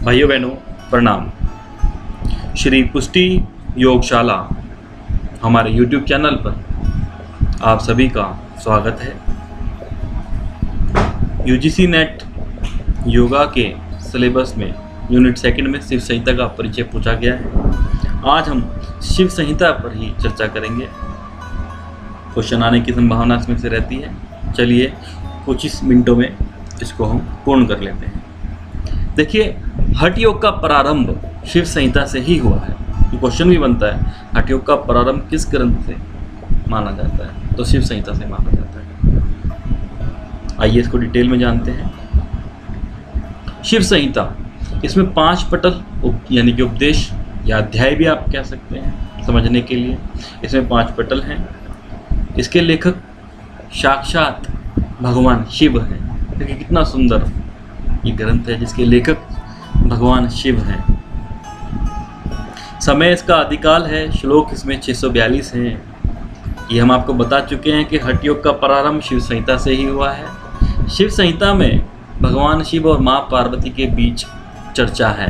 भाइयों बहनों प्रणाम। श्री पुष्टि योगशाला हमारे YouTube चैनल पर आप सभी का स्वागत है। UGC नेट योगा के सिलेबस में यूनिट सेकंड में शिव संहिता का परिचय पूछा गया है। आज हम शिव संहिता पर ही चर्चा करेंगे। क्वेश्चन आने की संभावना इसमें से रहती है। चलिए कुछ ही मिनटों में इसको हम पूर्ण कर लेते हैं। देखिए, हठ योग का प्रारंभ शिव संहिता से ही हुआ है। ये क्वेश्चन भी बनता है, हठ योग का प्रारंभ किस ग्रंथ से माना जाता है? तो शिव संहिता से माना जाता है। आइए इसको डिटेल में जानते हैं। शिव संहिता, इसमें 5 पटल यानी कि उपदेश या अध्याय भी आप कह सकते हैं समझने के लिए। इसमें 5 पटल हैं। इसके लेखक साक्षात भगवान शिव हैं। देखिए कितना सुंदर ये ग्रंथ है जिसके लेखक भगवान शिव हैं। समय इसका आदिकाल है। श्लोक इसमें 642 हैं। ये हम आपको बता चुके हैं कि हठ योग का प्रारंभ शिव संहिता से ही हुआ है। शिव संहिता में भगवान शिव और माँ पार्वती के बीच चर्चा है।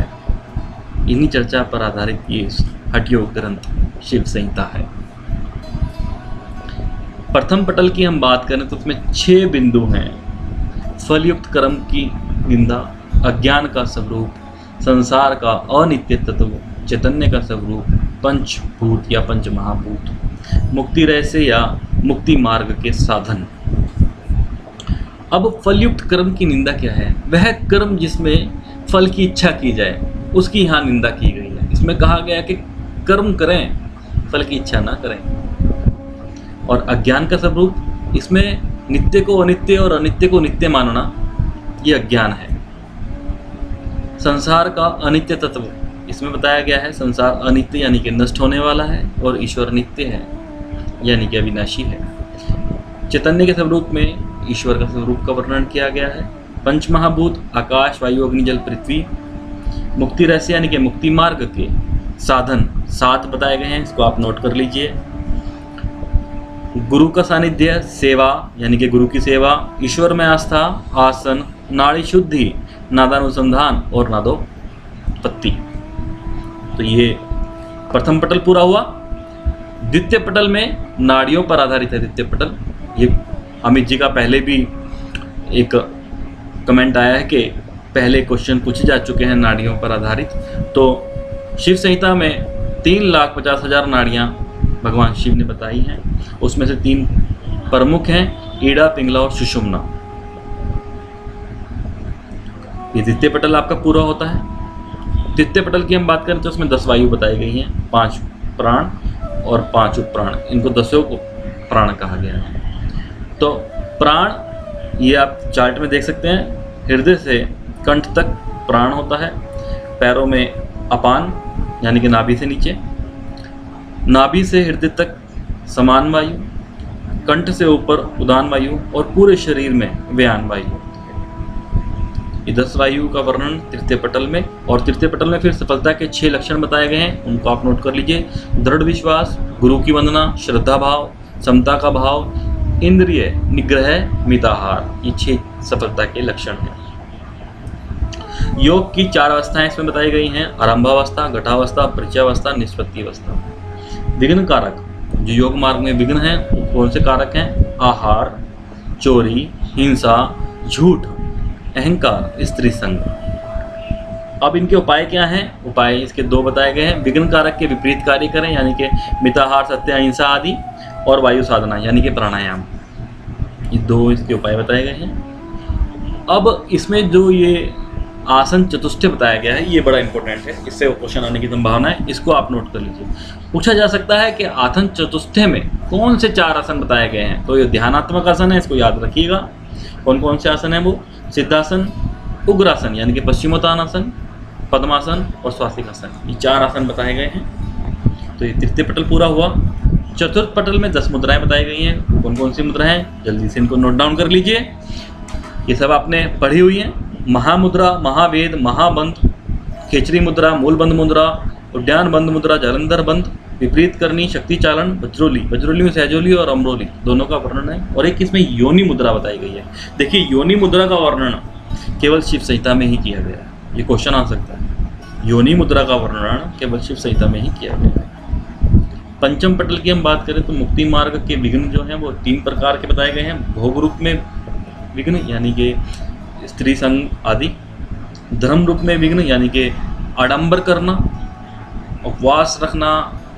इन्हीं चर्चा पर आधारित ये हठ योग ग्रंथ शिव संहिता है। प्रथम पटल की हम बात करें तो उसमें 6 बिंदु हैं। फलयुक्त कर्म की निंदा, अज्ञान का स्वरूप, संसार का अनित्य तत्व, चैतन्य का स्वरूप, पंचभूत या पंच महाभूत, मुक्ति रहस्य या मुक्ति मार्ग के साधन। अब फलयुक्त कर्म की निंदा क्या है? वह कर्म जिसमें फल की इच्छा की जाए, उसकी यहाँ निंदा की गई है। इसमें कहा गया कि कर्म करें, फल की इच्छा ना करें। और अज्ञान का स्वरूप, इसमें नित्य को अनित्य और अनित्य को नित्य मानना, ये अज्ञान है। संसार का अनित्य तत्व, इसमें बताया गया है संसार अनित्य यानी कि नष्ट होने वाला है और ईश्वर नित्य है यानी कि अविनाशी है। चैतन्य के स्वरूप में ईश्वर का स्वरूप का वर्णन किया गया है। पंच महाभूत आकाश वायु अग्नि जल पृथ्वी, मुक्ति रहस्य यानी कि मुक्ति मार्ग के साधन 7 बताए गए हैं। इसको आप नोट कर लीजिए। गुरु का सानिध्य, सेवा यानी कि गुरु की सेवा, ईश्वर में आस्था, आसन, नाड़ी शुद्धि, नादानुसंधान और नादोपत्ति। तो ये प्रथम पटल पूरा हुआ। द्वितीय पटल में नाड़ियों पर आधारित है। द्वितीय पटल, ये अमित जी का पहले भी एक कमेंट आया है कि पहले क्वेश्चन पूछे जा चुके हैं नाड़ियों पर आधारित। तो शिव संहिता में 3,50,000 नाड़ियाँ भगवान शिव ने बताई हैं। उसमें से 3 प्रमुख हैं, ईड़ा, पिंगला और सुषुम्ना। ये द्वितीय पटल आपका पूरा होता है। तृतीय पटल की हम बात करें तो उसमें 10 वायु बताई गई हैं, 5 प्राण और 5 उपप्राण। इनको 10 प्राण कहा गया है। तो प्राण, ये आप चार्ट में देख सकते हैं, हृदय से कंठ तक प्राण होता है। पैरों में अपान यानी कि नाभि से नीचे, नाभि से हृदय तक समान वायु, कंठ से ऊपर उदान वायु और पूरे शरीर में व्यान वायु। ये 10 वायु का वर्णन तृतीय पटल में। और तृतीय पटल में फिर सफलता के 6 लक्षण बताए गए हैं, उनको आप नोट कर लीजिए। दृढ़ विश्वास, गुरु की वंदना, श्रद्धा भाव, समता का भाव, इंद्रिय निग्रह, मिताहार। ये 6 सफलता के लक्षण हैं। योग की 4 अवस्थाएं इसमें बताई गई हैं, आरंभावस्था, घटावस्था, परिचयावस्था, निष्पत्ति अवस्था। विघ्न कारक, जो योग मार्ग में विघ्न हैं, कौन से कारक हैं? आहार, चोरी, हिंसा, झूठ, अहंकार, स्त्री संग। अब इनके उपाय क्या हैं? उपाय इसके 2 बताए गए हैं। विघ्न कारक के विपरीत कार्य करें यानी कि मिताहार, सत्य, अहिंसा आदि, और वायु साधना यानी कि प्राणायाम। ये 2 इसके उपाय बताए गए हैं। अब इसमें जो ये आसन चतुष्टय बताया गया है, ये बड़ा इंपॉर्टेंट है। इससे क्वेश्चन आने की संभावना है, इसको आप नोट कर लीजिए। पूछा जा सकता है कि आसन चतुष्टय में कौन से 4 आसन बताए गए हैं? तो ये ध्यानात्मक आसन है, इसको याद रखिएगा। कौन कौन से आसन है वो? सिद्धासन, उग्रासन यानी कि पश्चिमोत्तानासन, पद्मासन और स्वास्तिकासन। ये 4 आसन बताए गए हैं। तो ये तृतीय पटल पूरा हुआ। चतुर्थ पटल में 10 मुद्राएं बताई गई हैं। कौन कौन सी मुद्राएं? जल्दी से इनको नोट डाउन कर लीजिए। ये सब आपने पढ़ी हुई हैं। महामुद्रा, महावेद, महाबंध, खेचरी मुद्रा, मूलबंध मुद्रा, उद्यान बंध मुद्रा, जालंधर बंध, विपरीत करनी, शक्ति चालन, वज्रोली। वज्रोली में सहजोली और अमरोली दोनों का वर्णन है। और एक इसमें योनि मुद्रा बताई गई है। देखिए, योनि मुद्रा का वर्णन केवल शिव संहिता में ही किया गया है। ये क्वेश्चन आ सकता है। योनि मुद्रा का वर्णन केवल शिव संहिता में ही किया गया है। पंचम पटल की हम बात करें तो मुक्ति मार्ग के विघ्न जो हैं वो 3 प्रकार के बताए गए हैं। भोग रूप में विघ्न यानी कि स्त्री संग आदि, धर्म रूप में विघ्न यानी कि आडंबर करना, उपवास रखना,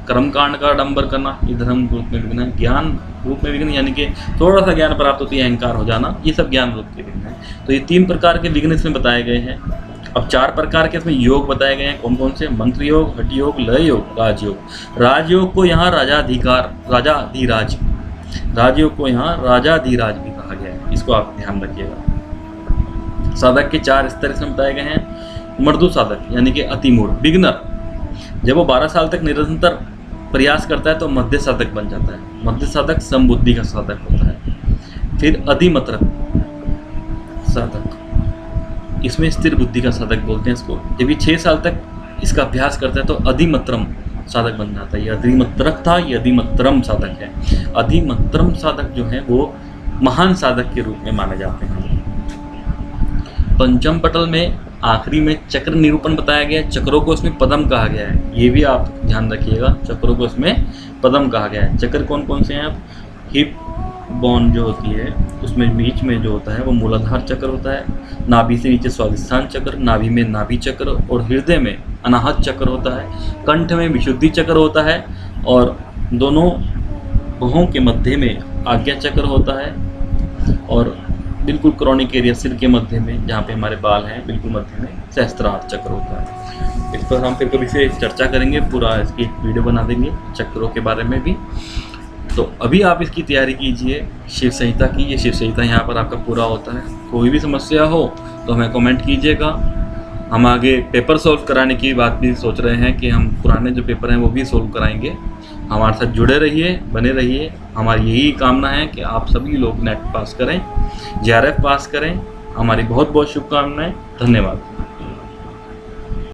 कर्मकांड का आडंबर करना, ये धर्म रूप में विघ्न है। ज्ञान रूप में विघ्न यानी कि थोड़ा सा ज्ञान प्राप्त होती है, अहंकार हो जाना, ये सब ज्ञान रूप के विघ्न है। तो ये 3 प्रकार के विघ्न इसमें बताए गए हैं। अब 4 प्रकार के इसमें योग बताए गए हैं। कौन कौन से? मंत्र योग, हठ योग, लय योग, राजयोग। राजयोग को यहाँ राजाधिराज, राजयोग को यहाँ राजाधिराज भी कहा गया है, इसको आप ध्यान रखिएगा। साधक के 4 स्तर इसमें बताए गए हैं। मर्दु साधक यानी कि अतिमूढ़, बिगनर, जब वो 12 साल तक निरंतर प्रयास करता है तो मध्य साधक बन जाता है। मध्य साधक समबुद्धि का साधक होता है। फिर अधिमत्रक साधक, इसमें स्थिर बुद्धि का साधक बोलते हैं इसको। जब ये 6 साल तक इसका अभ्यास करता है तो अधिमत्रम साधक बन जाता है। ये अधिमत्रक था, ये अधिमत्रम साधक है। अधिमत्रम साधक जो है वो महान साधक के रूप में माने जाते हैं। पंचम पटल में आखिरी में चक्र निरूपण बताया गया है। चक्रों को इसमें पदम कहा गया है, ये भी आप ध्यान रखिएगा। चक्रों को इसमें पदम कहा गया है। चक्र कौन कौन से हैं? आप हिप बोन जो होती है उसमें बीच में जो होता है वो मूलाधार चक्र होता है। नाभि से नीचे स्वादिष्ठान चक्र, नाभि में नाभि चक्र और हृदय में अनाहत चक्र होता है। कंठ में विशुद्धि चक्र होता है और दोनों भुवों के मध्य में आज्ञा चक्र होता है और बिल्कुल क्रॉनिक एरिया सिर के मध्य में जहाँ पे हमारे बाल हैं बिल्कुल मध्य में सहस्त्रार चक्र होता है। इस पर हम फिर कभी से चर्चा करेंगे, पूरा इसकी वीडियो बना देंगे चक्रों के बारे में भी। तो अभी आप इसकी तैयारी कीजिए शिव संहिता की। ये शिव संहिता यहाँ पर आपका पूरा होता है। कोई भी समस्या हो तो हमें कमेंट कीजिएगा। हम आगे पेपर सॉल्व कराने की बात भी सोच रहे हैं कि हम पुराने जो पेपर हैं वो भी सॉल्व कराएंगे। हमारे साथ जुड़े रहिए, बने रहिए। हमारी यही कामना है कि आप सभी लोग नेट पास करें, JRF पास करें। हमारी बहुत बहुत शुभकामनाएं। धन्यवाद।